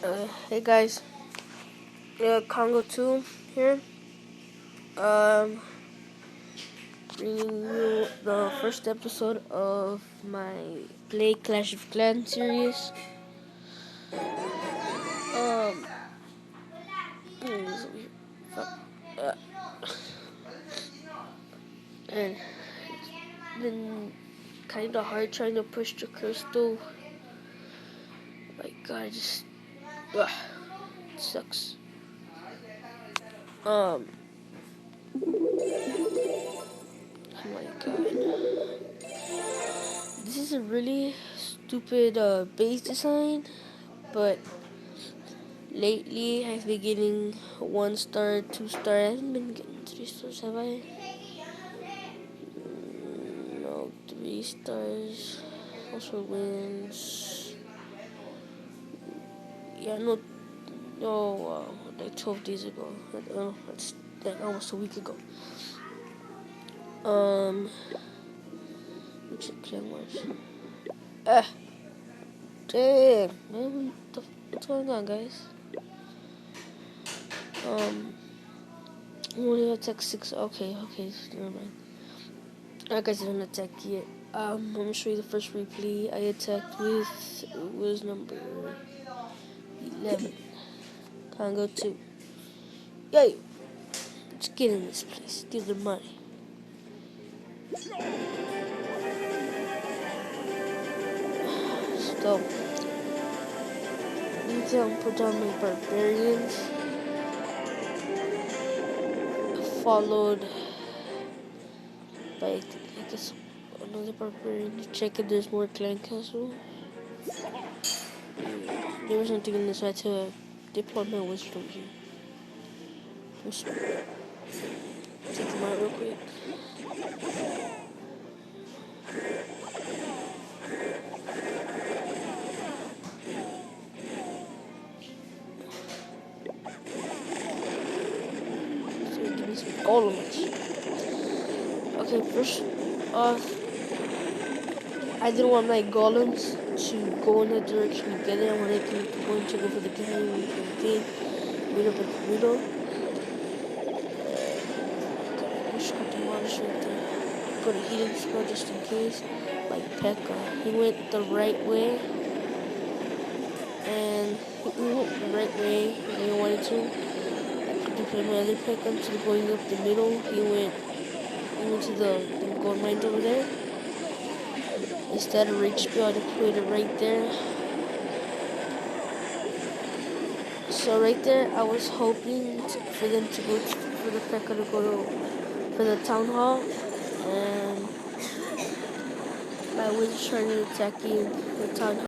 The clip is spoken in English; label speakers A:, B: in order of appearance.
A: Hey guys, Congo 2 here. Bringing you the first episode of my Play Clash of Clans series. Um, and it's been kind of hard trying to push the crystal. My God, it sucks. Oh my God. This is a really stupid base design, but lately I've been getting 1 star, 2 star. I haven't been getting 3 stars, have I? No, 3 stars. Also wins. Yeah, like 12 days ago. That's like almost a week ago. Which clan was? Damn, man, what's going on, guys? Only attack 6. Okay, never mind. Alright, guys, I didn't attack yet. I'm gonna show you the first replay. I attacked with, it was number 11. Congo 2. Yay! Let's get in this place. Steal the money. So, need to put down my barbarians. Followed by, I guess, another barbarian to check if there's more clan castle. There was nothing in this, so I had to deploy my wisdom here. Just take them out real quick. So we give me some golems. Okay, first off, I didn't want my golems to go in the direction together. I wanted them to go for the game, meet up at the middle. Got demolished right there. Put a healing spell just in case. Like Pekka. He went the right way. And he went the right way when I wanted to. I could deploy my other Pekka instead of going up the middle. He went to the gold mines over there. Instead of rage spell, I deployed it right there. So right there, I was hoping for them to go for the Pekka to go for the town hall, and my wizard started attacking the town hall.